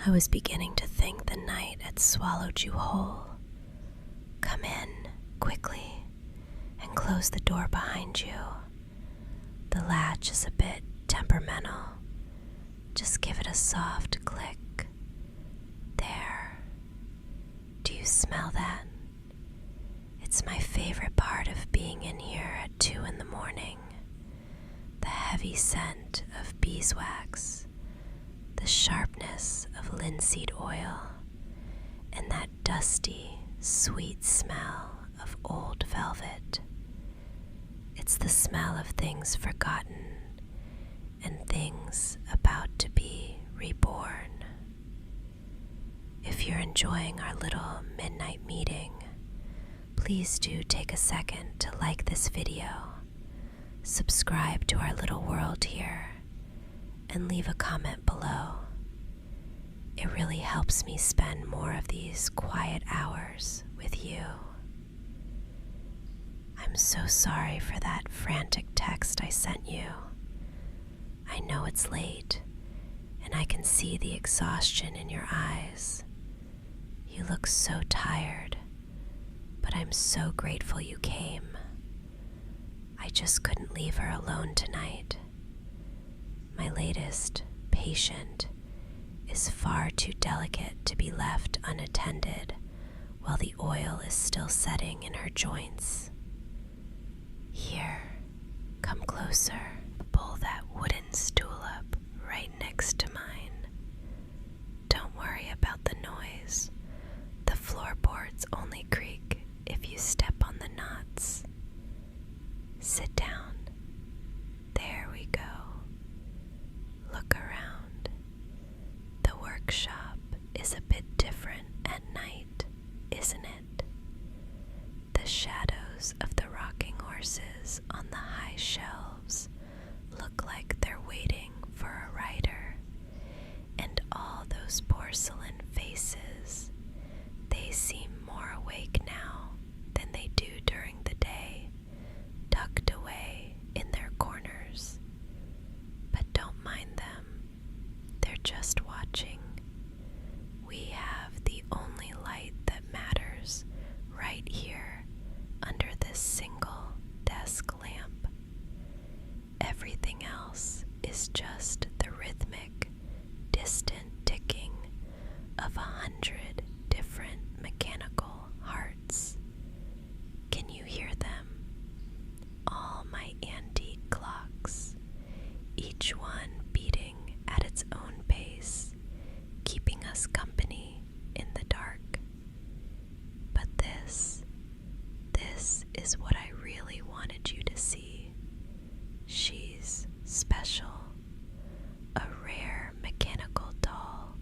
I was beginning to think the night had swallowed you whole. Come in, quickly, and close the door behind you. The latch is a bit temperamental. Just give it a soft click. There. Do you smell that? It's my favorite part of being in here at 2 in the morning. The heavy scent of beeswax, the sharpness of linseed oil, and that dusty, sweet smell of old velvet. It's the smell of things forgotten and things about to be reborn. If you're enjoying our little midnight meeting, please do take a second to like this video, subscribe to our little world here, and leave a comment below. It really helps me spend more of these quiet hours with you. I'm so sorry for that frantic text I sent you. I know it's late, and I can see the exhaustion in your eyes. You look so tired, but I'm so grateful you came. I just couldn't leave her alone tonight. My latest patient is far too delicate to be left unattended while the oil is still setting in her joints. Here, come closer. Pull that wooden stool up right next to mine. Don't worry about the noise. The floorboards only creak if you step on the knots. Sit down. There we go. Look around. The workshop is a bit different at night, isn't it? The shadows of the rocking horses on the high shelves look like they're waiting for a rider, and all those porcelain faces, they seem more awake now than they do during the day, tucked away in their corners. But don't mind them, they're just watching. We have the only light that matters right here under this single desk lamp. Everything else is just the rhythmic, distant ticking of 100 different mechanical hearts. Can you hear them? All my antique clocks, each one beating at its own pace, keeping us company in the dark. But this is what I really wanted you to see. She's special, a rare mechanical doll,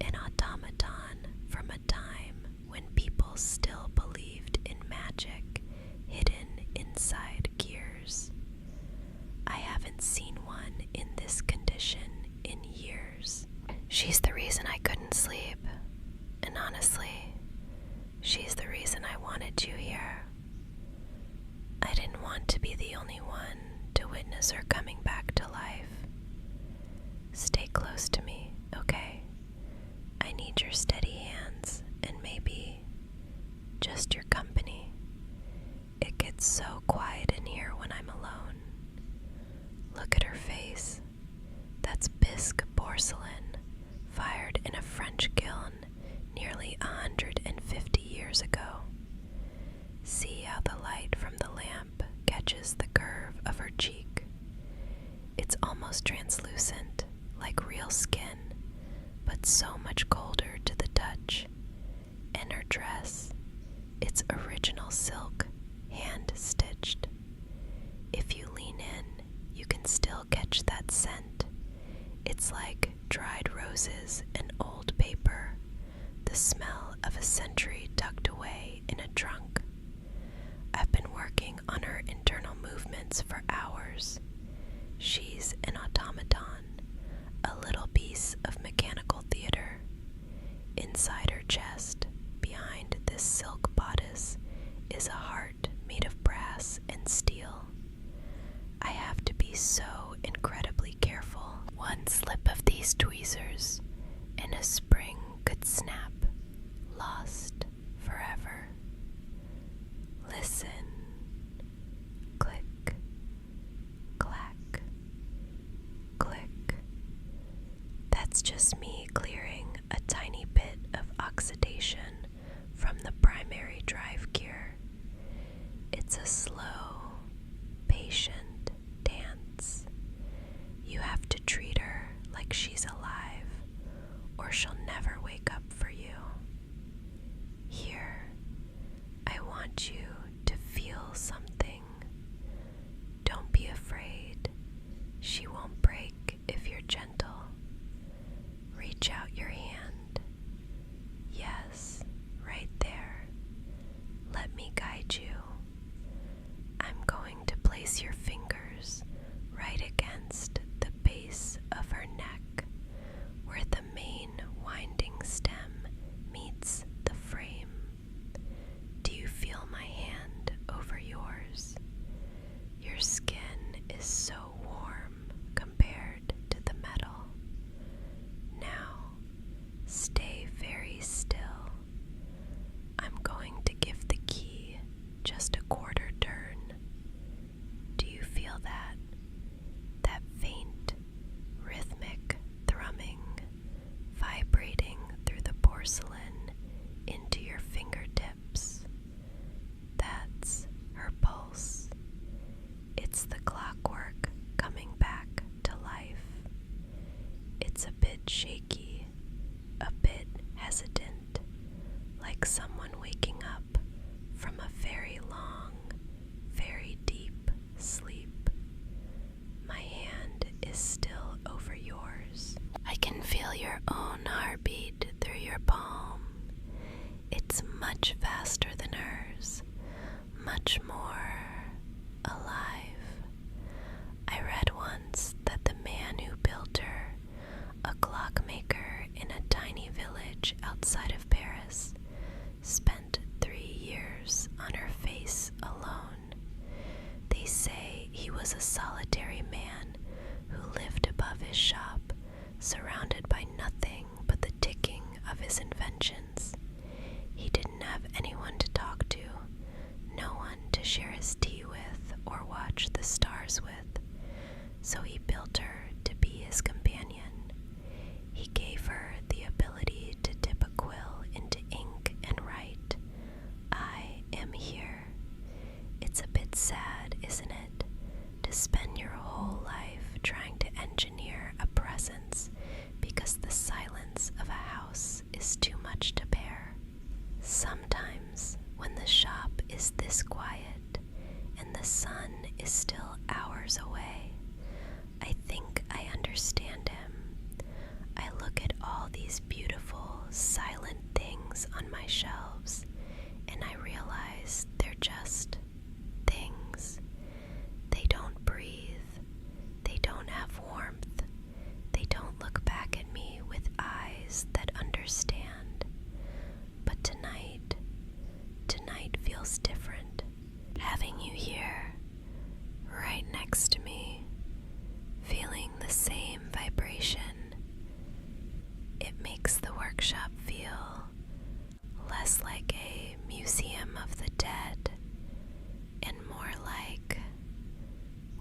an automaton from a time when people still believed in magic hidden inside gears. I haven't seen one in this condition in years. She's the reason I couldn't sleep, and honestly, she's the reason I wanted you here. I didn't want to be the only one to witness her coming back to life. Stay close to me, okay? I need your steady hands and maybe just your company. It gets so quiet in here when I'm alone. Look at her face. That's bisque porcelain, fired in a French kiln nearly 150 years ago. See how the light from the lamp catches the curve of her cheek. It's almost translucent, like real skin, but so much colder to the touch. And her dress, it's original silk, hand-stitched. If you lean in, you can still catch that scent. It's like dried roses and old paper, the smell of a century tucked away in a trunk. I've been working on her internal movements for hours. She's an automaton, a little piece of mechanical theater. Inside her chest, behind this silk bodice, is a heart made of brass and steel. I have to be so incredibly careful. One slip of these tweezers, and a just me clearing a tiny bit of oxidation from the primary drive gear. It's a slow, patient dance. You have to treat her like she's alive, or she'll never wake up for you. Here, I want you to feel something. Don't be afraid. She won't break if you're gentle. Reach out your hand. Yes, right there. Let me guide you. I'm going to place your fingers right against the base of her neck, where the main winding stem meets the frame. Do you feel my hand over yours? Your skin is so warm compared to the metal. Now, stay very still. I'm going to give the key just a quarter turn. Do you feel that? That faint, rhythmic thrumming, vibrating through the porcelain into your fingertips. That's her pulse. It's the clockwork coming back to life. It's a bit shaky, a bit hesitant, like someone waking up from a very long, very deep sleep. My hand is still over yours. I can feel your own heartbeat through your palm. It's much faster than hers, much more alive. I read once that the man who built her, a clockmaker in a tiny village outside of Paris, spent 3 years on her face alone. They say he was a solitary man who lived above his shop, surrounded by nothing but the ticking of his inventions. He didn't have anyone to talk to, no one to share his tea with or watch the stars with, so he built her to be his companion. He gave her the ability to dip a quill into ink and write, "I am here." It's a bit sad, isn't it, to spend your whole life trying to engineer a presence because the silence of a house is too much to bear. Sometimes, when the shop is this quiet and the sun is still hours away, I think I understand him. I look at all these beautiful, silent things on my shelves, and I realize they're just things. They don't breathe. They don't have warmth. They don't look back at me with eyes that understand. But tonight feels different. Having you here, right next to me, feeling the same vibration, it makes the workshop feel less like a museum of the dead and more like,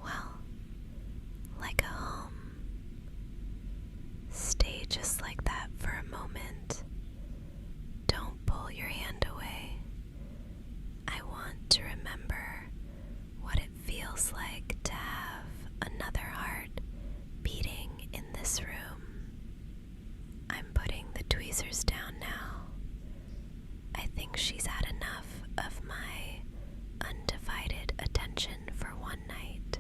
well, like a home. Stay just like that for a moment. Don't pull your hand away. I want to remember what it feels like to have another heart beating in this room. I'm putting the tweezers down now. I think she's had enough of my undivided attention for one night.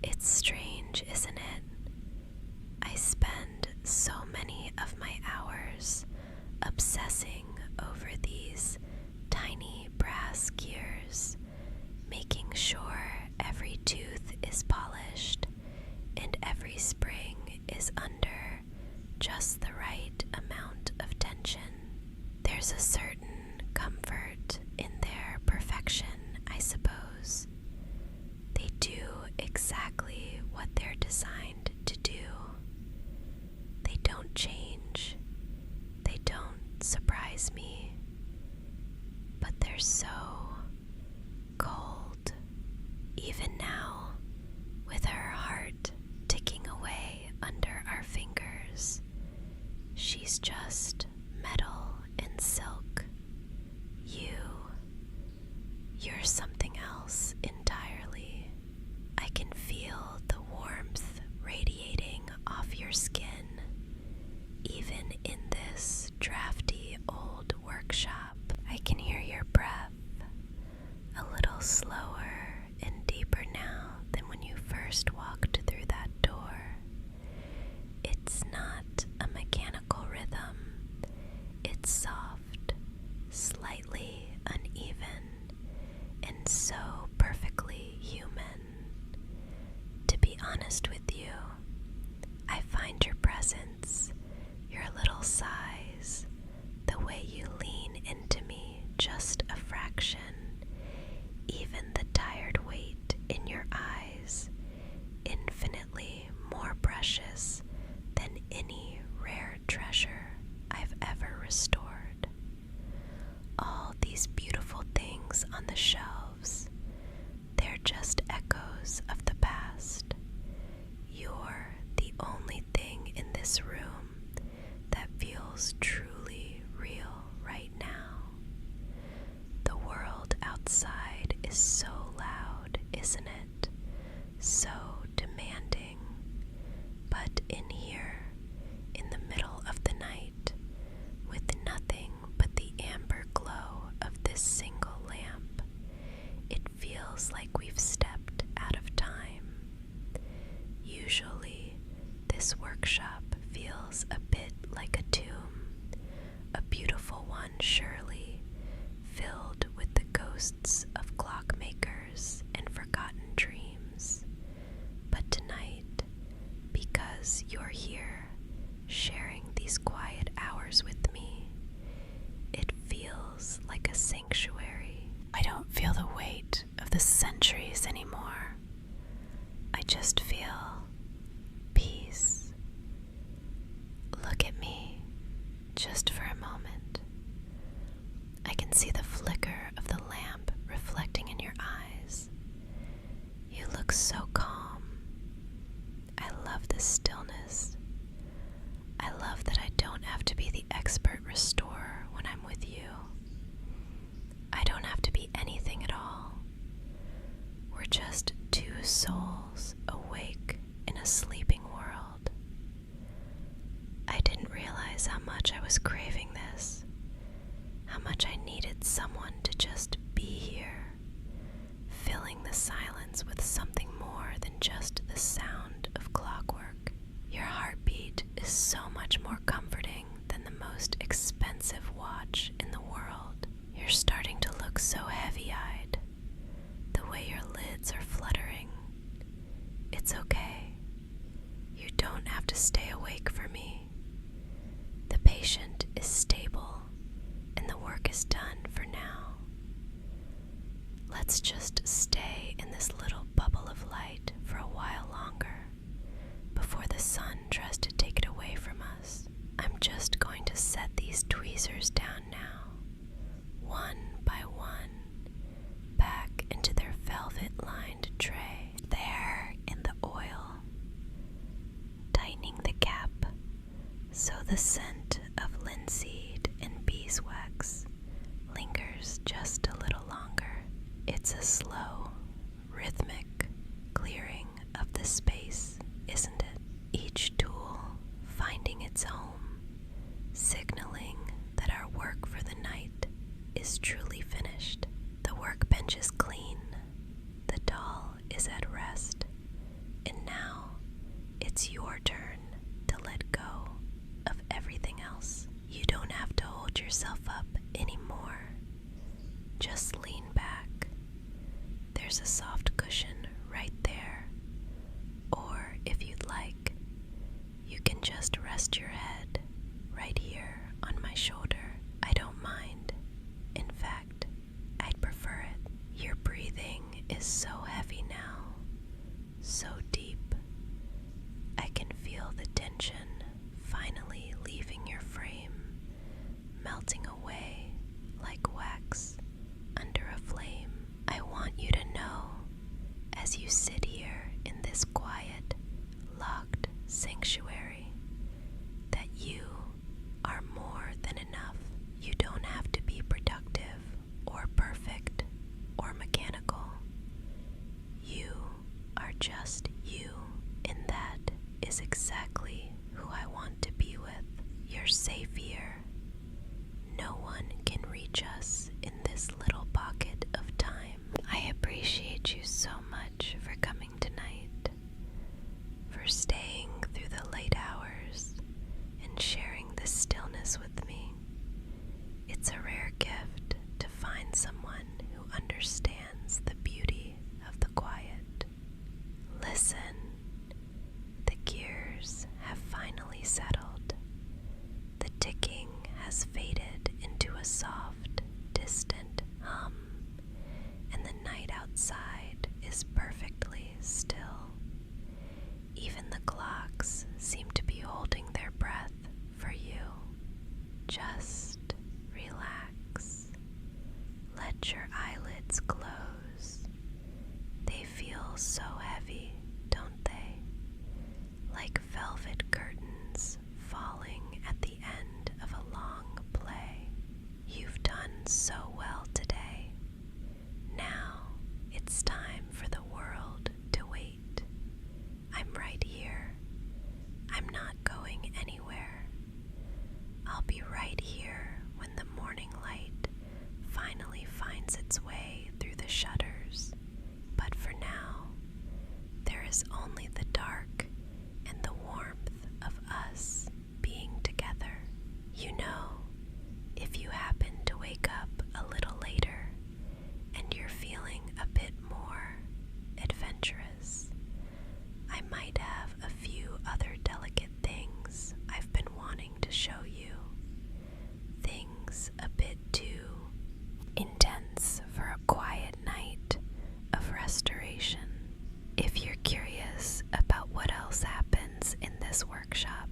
It's strange, isn't it? I spend so many of my hours obsessing over these tiny brass gears, making sure every tooth is polished and every spring is under just the right amount of tension. There's a certain comfort in their perfection, I suppose. They do exactly what they're designed to do. They don't change. They don't surprise me. But they're so cold. Even now, with her heart ticking away under our fingers, skin, even in this drafty old workshop. I can hear your breath, a little slower and deeper now than when you first walked through that door. It's not a mechanical rhythm. It's soft, slightly uneven, and so perfectly human. To be honest with you, I find your presence, your little sighs, the way you lean into me just a fraction, even the tired weight in your eyes, infinitely more precious than any rare treasure I've ever restored. All these beautiful things on the shelves, they're just echoes of the past. You're the only thing in this room that feels truly real right now. The world outside is so loud, isn't it? So demanding. But in here, in the middle of the night, with nothing but the amber glow of this single lamp, it feels like we've stepped out of time. Usually, this workshop feels a bit like a tomb, a beautiful one surely, filled with the ghosts of clockmakers and forgotten dreams. But tonight, because you're here, sharing these quiet hours with me, it feels like a sanctuary. I don't feel the weight of the centuries anymore. I just feel peace. Look at me, just for a moment. I can see the flicker of the lamp reflecting in your eyes. You look so calm. I love this stillness. I love that I don't have to be the expert restorer when I'm with you. I don't have to be anything at all. We're just two souls awake in a sleeping world. I didn't realize how much I was craving this, how much I needed someone to just be here, filling the silence with something more than just the sound of clockwork. Your heartbeat is so much more comforting than the most expensive watch in the world. You're starting to look so heavy-eyed, the way your lids are fluttering. It's okay. You don't have to stay awake for me. The patient is stable, and the work is done for now. Let's just stay in this little bubble of light for a while longer, before the sun tries to take it away from us. I'm just going to set these tweezers down now, one by one, back into their velvet-lined tray, there in the oil, tightening the cap so the scent of linseed and beeswax lingers just a little longer. It's a slow, rhythmic clearing of the space, isn't it? Each tool finding its home, signaling that our work for the night is truly finished. The workbench is clean, the doll is at rest, and now it's your turn to let go of everything else. You don't have to hold yourself up anymore. Just lean back. There's a soft cushion right there. Or if you'd like, you can just rest your head right here on my shoulder. I don't mind. In fact, I'd prefer it. Your breathing is so heavy now, so deep. I can feel the tension finally leaving your frame, melting away like wax under a flame. I want you to know, as you sit here in this quiet, locked sanctuary, that We're safe here. No one can reach us in this little pocket of time. I appreciate you so much for coming tonight, for staying through the late hours and sharing this stillness with me. It's a rare gift to find someone who understands the beauty of the quiet. Listen, the gears have finally settled. The ticking has faded into a soft, distant hum, and the night outside is perfectly still. Even the clocks seem to be holding their breath for you. Just relax. Let your eyelids close. They feel so heavy, don't they? Like velvet curtains falling at the end of a long play. You've done so well today. Now it's time for the world to wait. I'm right here. I'm not going anywhere. I'll be right here when the morning light finally finds its way through the shutters. But for now, there is only the dark and the warmth of us being together. You know, if you happen to wake up a little later and you're feeling a bit more adventurous, I might have a few other delicate things I've been wanting to show you. Things a bit too intense for a quiet night of restoration. If you're curious about what else happens in this workshop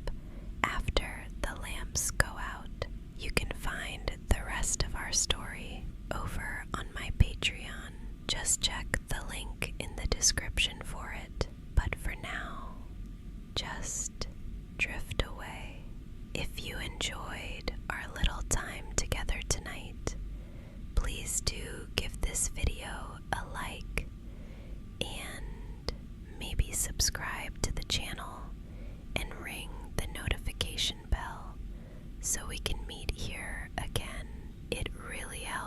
after the lamps go out, you can find the rest of our story over on my Patreon. Just check the link in the description for it. But for now, just drift away. If you enjoyed our little time together tonight, please do give this video a like and maybe subscribe to the channel and ring the notification bell so we can meet here again. It really helps